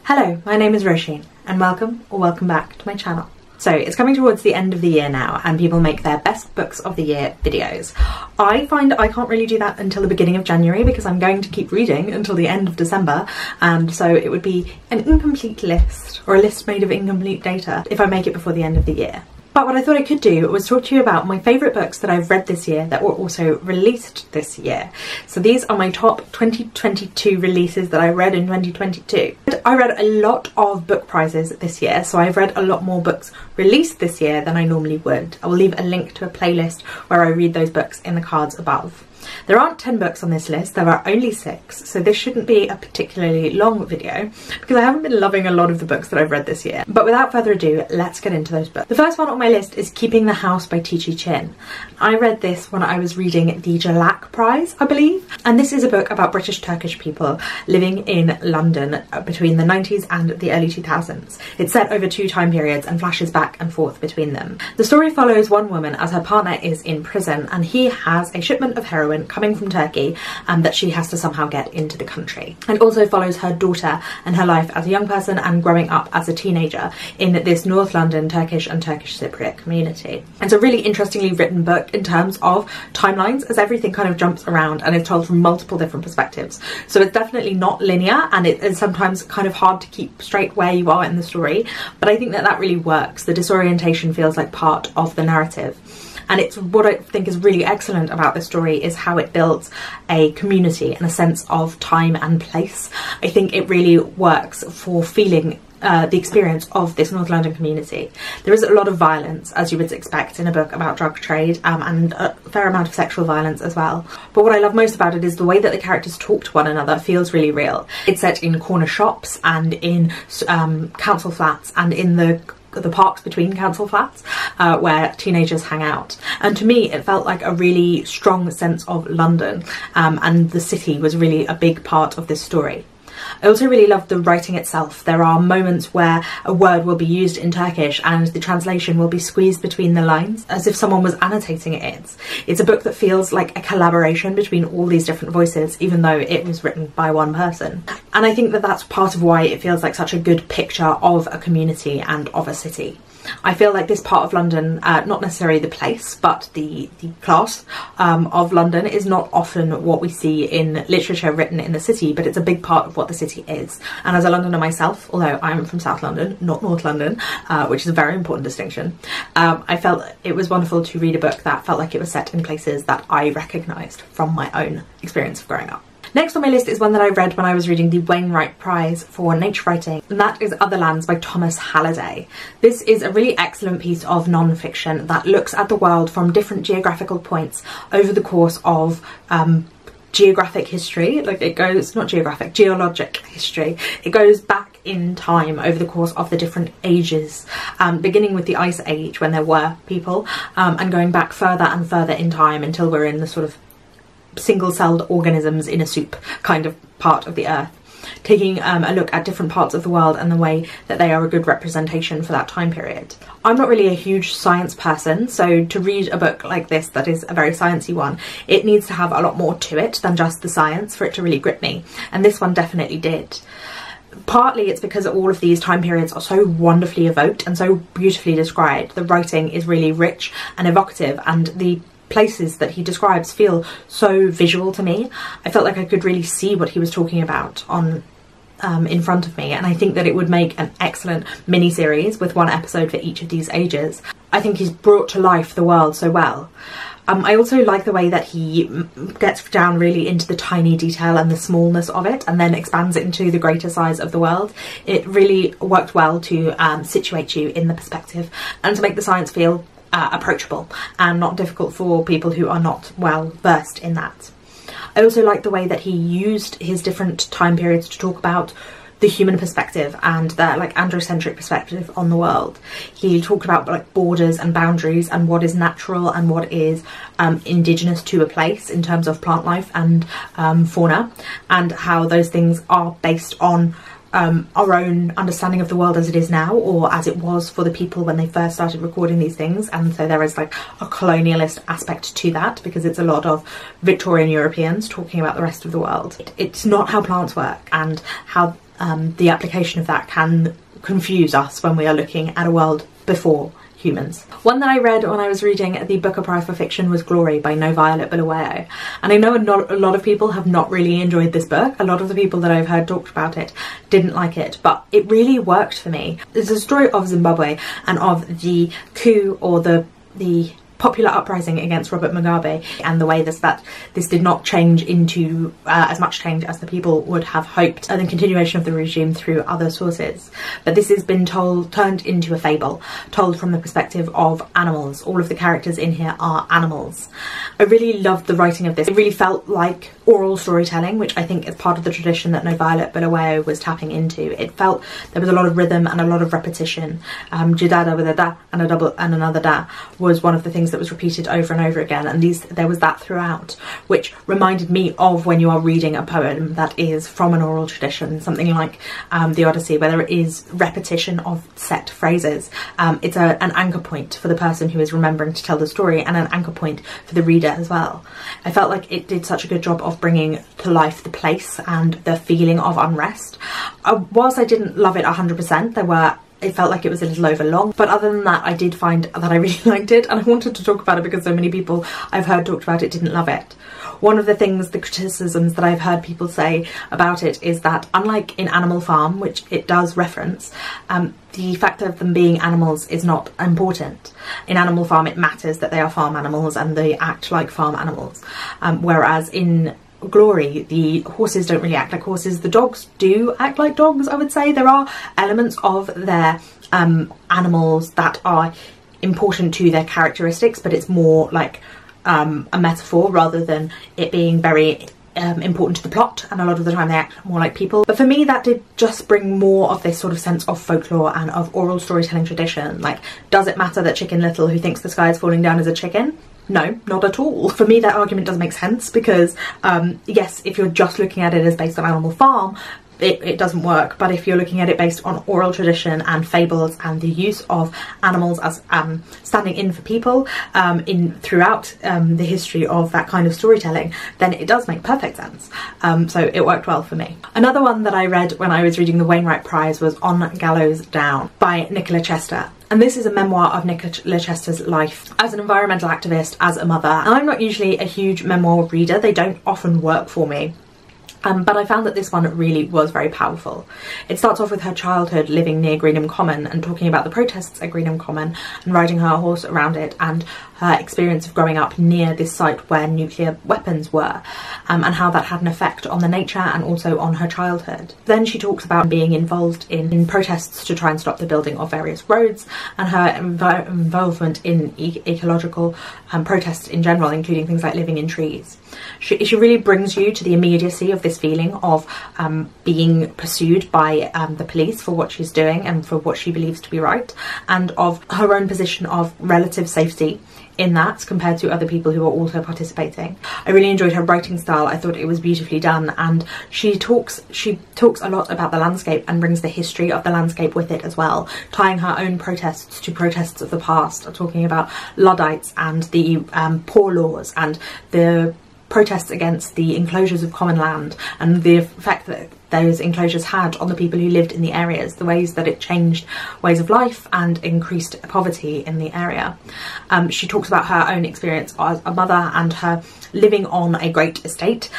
Hello, my name is Sheehan and welcome back to my channel. So it's coming towards the end of the year now and people make their best books of the year videos. I find I can't really do that until the beginning of January because I'm going to keep reading until the end of December, and so it would be an incomplete list, or a list made of incomplete data, if I make it before the end of the year. But what I thought I could do was talk to you about my favourite books that I've read this year that were also released this year. So these are my top 2022 releases that I read in 2022. I read a lot of book prizes this year, so I've read a lot more books released this year than I normally would. I will leave a link to a playlist where I read those books in the cards above. There aren't 10 books on this list, there are only 6, so this shouldn't be a particularly long video because I haven't been loving a lot of the books that I've read this year. But without further ado, let's get into those books. The first one on my list is Keeping the House by Tice. I read this when I was reading the Jalak Prize, I believe, and this is a book about British Turkish people living in London between the 90s and the early 2000s. It's set over 2 time periods and flashes back and forth between them. The story follows one woman as her partner is in prison and he has a shipment of heroin coming from Turkey that she has to somehow get into the country. And also follows her daughter and her life as a young person and growing up as a teenager in this North London Turkish and Turkish Cypriot community. It's a really interestingly written book in terms of timelines, as everything kind of jumps around and is told from multiple different perspectives. So it's definitely not linear and it is sometimes kind of hard to keep straight where you are in the story, but I think that that really works. The disorientation feels like part of the narrative. And it's what I think is really excellent about this story is how it builds a community and a sense of time and place. I think it really works for feeling the experience of this North London community. There is a lot of violence, as you would expect in a book about drug trade, and a fair amount of sexual violence as well. But what I love most about it is the way that the characters talk to one another feels really real. It's set in corner shops and in council flats and in the parks between council flats where teenagers hang out, and to me it felt like a really strong sense of London, and the city was really a big part of this story. I also really loved the writing itself. There are moments where a word will be used in Turkish and the translation will be squeezed between the lines as if someone was annotating it. It's a book that feels like a collaboration between all these different voices, even though it was written by one person. And I think that that's part of why it feels like such a good picture of a community and of a city. I feel like this part of London, not necessarily the place, but the class of London is not often what we see in literature written in the city, but it's a big part of what the city is. And as a Londoner myself, although I'm from South London, not North London, which is a very important distinction, I felt it was wonderful to read a book that felt like it was set in places that I recognised from my own experience of growing up. Next on my list is one that I read when I was reading the Wainwright Prize for Nature Writing, and that is Otherlands by Thomas Halliday. This is a really excellent piece of non-fiction that looks at the world from different geographical points over the course of geographic history. Like it goes, not geographic, geologic history. It goes back in time over the course of the different ages, beginning with the Ice Age when there were people, and going back further and further in time until we're in the sort of single-celled organisms in a soup kind of part of the earth, taking a look at different parts of the world and the way that they are a good representation for that time period. I'm not really a huge science person, so to read a book like this that is a very sciencey one, it needs to have a lot more to it than just the science for it to really grip me, and this one definitely did. Partly it's because all of these time periods are so wonderfully evoked and so beautifully described. The writing is really rich and evocative, and the places that he describes feel so visual to me. I felt like I could really see what he was talking about on in front of me, and I think that it would make an excellent mini-series with one episode for each of these ages. I think he's brought to life the world so well. I also like the way that he gets down really into the tiny detail and the smallness of it and then expands it into the greater size of the world. It really worked well to situate you in the perspective and to make the science feel approachable and not difficult for people who are not well versed in that. I also like the way that he used his different time periods to talk about the human perspective and the like androcentric perspective on the world. He talked about like borders and boundaries and what is natural and what is indigenous to a place in terms of plant life and fauna, and how those things are based on our own understanding of the world as it is now, or as it was for the people when they first started recording these things. And so there is like a colonialist aspect to that, because it's a lot of Victorian Europeans talking about the rest of the world. It's not how plants work and how the application of that can confuse us when we are looking at a world before humans. One that I read when I was reading the Booker Prize for Fiction was Glory by NoViolet Bulawayo, and I know a lot of people have not really enjoyed this book. A lot of the people that I've heard talked about it didn't like it, but it really worked for me. It's a story of Zimbabwe and of the coup, or the popular uprising against Robert Mugabe, and the way that this did not change into as much change as the people would have hoped, and the continuation of the regime through other sources. But this has been turned into a fable, told from the perspective of animals. All of the characters in here are animals. I really loved the writing of this. It really felt like oral storytelling, which I think is part of the tradition that NoViolet Bulawayo was tapping into. It felt there was a lot of rhythm and a lot of repetition. Jidada with a da and a double and another da was one of the things that was repeated over and over again, and there was that throughout, which reminded me of when you are reading a poem that is from an oral tradition, something like the Odyssey, where there is repetition of set phrases. It's an anchor point for the person who is remembering to tell the story, and an anchor point for the reader as well. I felt like it did such a good job of bringing to life the place and the feeling of unrest. Whilst I didn't love it 100%, it felt like it was a little over long, but other than that I did find that I really liked it, and I wanted to talk about it because so many people I've heard talked about it didn't love it. One of the criticisms that I've heard people say about it is that, unlike in Animal Farm, which it does reference, the fact of them being animals is not important. In Animal Farm it matters that they are farm animals and they act like farm animals, whereas in Glory the horses don't really act like horses. The dogs do act like dogs, I would say. There are elements of their animals that are important to their characteristics, but it's more like a metaphor rather than it being very important to the plot, and a lot of the time they act more like people. But for me that did just bring more of this sort of sense of folklore and of oral storytelling tradition. Like, does it matter that Chicken Little, who thinks the sky is falling down, is a chicken? No, not at all. For me that argument doesn't make sense, because yes, if you're just looking at it as based on Animal Farm, it doesn't work, but if you're looking at it based on oral tradition and fables and the use of animals as standing in for people throughout the history of that kind of storytelling, then it does make perfect sense. So it worked well for me. Another one that I read when I was reading the Wainwright Prize was On Gallows Down by Nicola Chester. And this is a memoir of Nicola Chester's life as an environmental activist, as a mother. And I'm not usually a huge memoir reader, they don't often work for me. But I found that this one really was very powerful. It starts off with her childhood living near Greenham Common and talking about the protests at Greenham Common and riding her horse around it, and her experience of growing up near this site where nuclear weapons were, and how that had an effect on the nature and also on her childhood. Then she talks about being involved in protests to try and stop the building of various roads, and her involvement in ecological protests in general, including things like living in trees. She really brings you to the immediacy of this feeling of being pursued by the police for what she's doing and for what she believes to be right, and of her own position of relative safety in that compared to other people who are also participating. I really enjoyed her writing style. I thought it was beautifully done, and she talks a lot about the landscape and brings the history of the landscape with it as well, tying her own protests to protests of the past, talking about Luddites and the poor laws and the protests against the enclosures of common land and the effect that those enclosures had on the people who lived in the areas, the ways that it changed ways of life and increased poverty in the area. She talks about her own experience as a mother and her living on a great estate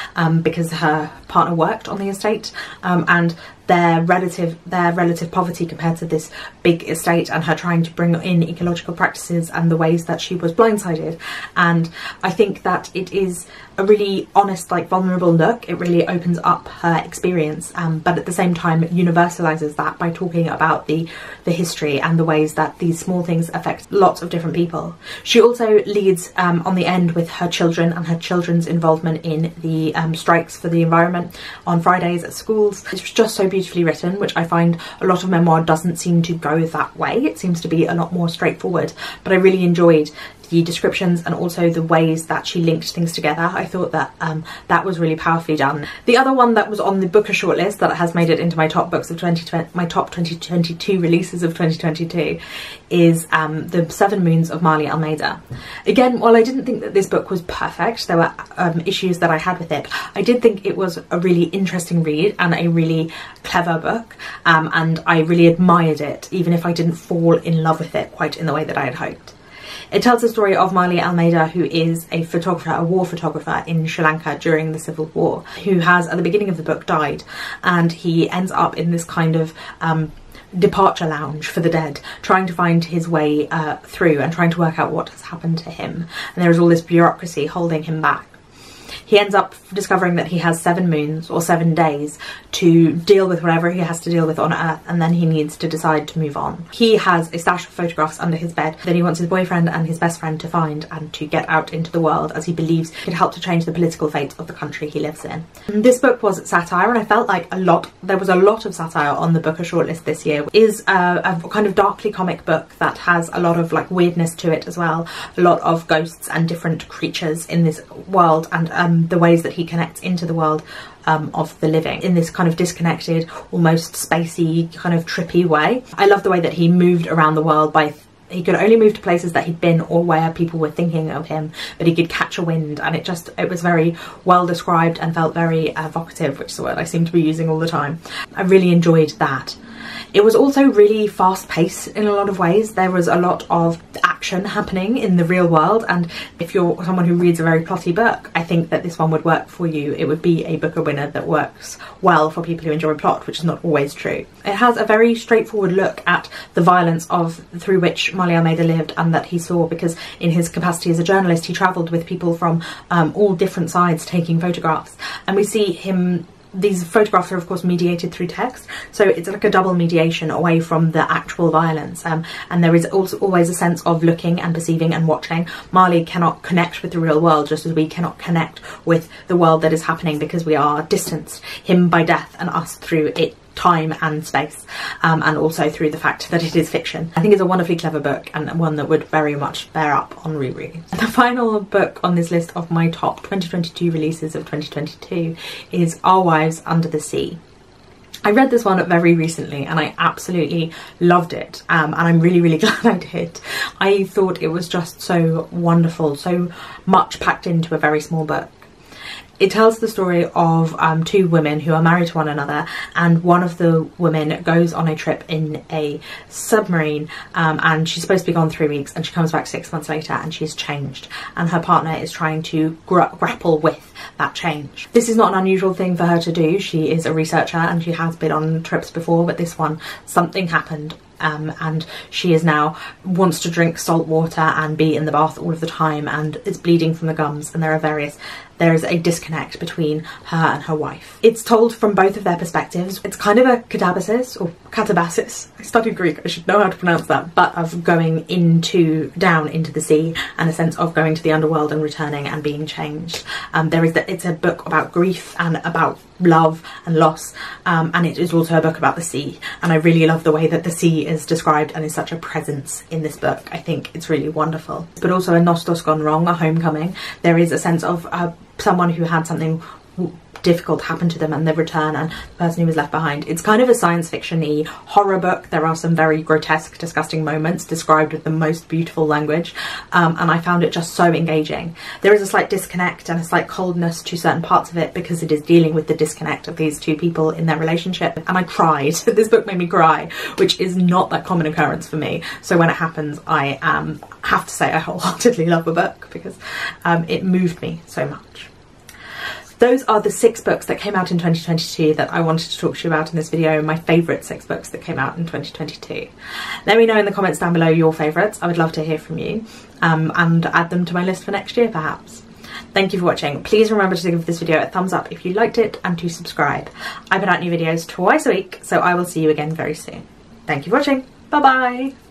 because her partner worked on the estate, and their relative poverty compared to this big estate, and her trying to bring in ecological practices and the ways that she was blindsided. And I think that it is a really honest, like, vulnerable look. It really opens up her experience, but at the same time universalizes that by talking about the history and the ways that these small things affect lots of different people. She also leads on the end with her children and her children's involvement in the strikes for the environment on Fridays at schools. It's just so beautifully written, which I find a lot of memoir doesn't seem to go that way. It seems to be a lot more straightforward, but I really enjoyed the descriptions and also the ways that she linked things together. I thought that that was really powerfully done. The other one that was on the bookish shortlist that has made it into my top books of 2020, my top 2022 releases of 2022, is The 7 Moons of Maali Almeida. Again, while I didn't think that this book was perfect, there were issues that I had with it, I did think it was a really interesting read and a really clever book, and I really admired it, even if I didn't fall in love with it quite in the way that I had hoped. It tells the story of Maali Almeida, who is a photographer, a war photographer in Sri Lanka during the Civil War, who has, at the beginning of the book, died, and he ends up in this kind of departure lounge for the dead, trying to find his way through and trying to work out what has happened to him. And there is all this bureaucracy holding him back. He ends up discovering that he has 7 moons or 7 days to deal with whatever he has to deal with on Earth, and then he needs to decide to move on. He has a stash of photographs under his bed that he wants his boyfriend and his best friend to find and to get out into the world, as he believes could help to change the political fate of the country he lives in. This book was satire, and I felt like there was a lot of satire on the Booker shortlist this year. It is a kind of darkly comic book that has a lot of like weirdness to it as well, a lot of ghosts and different creatures in this world, and the ways that he connects into the world of the living in this kind of disconnected, almost spacey, kind of trippy way. I love the way that he moved around the world he could only move to places that he'd been or where people were thinking of him, but he could catch a wind, and it was very well described and felt very evocative, which is a word I seem to be using all the time. I really enjoyed that. It was also really fast-paced in a lot of ways. There was a lot of action happening in the real world, and if you're someone who reads a very plotty book, I think that this one would work for you. It would be a Booker winner that works well for people who enjoy plot, which is not always true. It has a very straightforward look at the violence through which Maali Almeida lived and that he saw, because in his capacity as a journalist he travelled with people from all different sides taking photographs, and we see him. These photographs are of course mediated through text, so it's like a double mediation away from the actual violence, and there is also always a sense of looking and perceiving and watching. Maali cannot connect with the real world, just as we cannot connect with the world that is happening, because we are distanced, him by death and us through it, time and space, and also through the fact that it is fiction. I think it's a wonderfully clever book and one that would very much bear up on reread. The final book on this list of my top 2022 releases of 2022 is Our Wives Under the Sea. I read this one very recently and I absolutely loved it, and I'm really glad I did. I thought it was just so wonderful, so much packed into a very small book. It tells the story of 2 women who are married to one another, and one of the women goes on a trip in a submarine, and she's supposed to be gone 3 weeks, and she comes back 6 months later and she's changed, and her partner is trying to grapple with that change. This is not an unusual thing for her to do. She is a researcher and she has been on trips before, but this one, something happened. And she is now wants to drink salt water and be in the bath all of the time, and is bleeding from the gums, and there is a disconnect between her and her wife. It's told from both of their perspectives. It's kind of a catabasis or catabasis. I studied Greek, I should know how to pronounce that, but of going down into the sea, and a sense of going to the underworld and returning and being changed. It's a book about grief and about love and loss, and it is also a book about the sea, and I really love the way that the sea is described and is such a presence in this book. I think it's really wonderful. But also a Nostos Gone Wrong, a homecoming. There is a sense of someone who had something difficult happen to them and the return, and the person who was left behind. It's kind of a science fiction-y horror book. There are some very grotesque, disgusting moments described with the most beautiful language, and I found it just so engaging. There is a slight disconnect and a slight coldness to certain parts of it, because it is dealing with the disconnect of these 2 people in their relationship, and I cried. This book made me cry, which is not that common occurrence for me, so when it happens I have to say I wholeheartedly love a book, because it moved me so much. Those are the 6 books that came out in 2022 that I wanted to talk to you about in this video, my favourite 6 books that came out in 2022. Let me know in the comments down below your favourites. I would love to hear from you, and add them to my list for next year perhaps. Thank you for watching. Please remember to give this video a thumbs up if you liked it, and to subscribe. I put out new videos twice a week, so I will see you again very soon. Thank you for watching. Bye bye!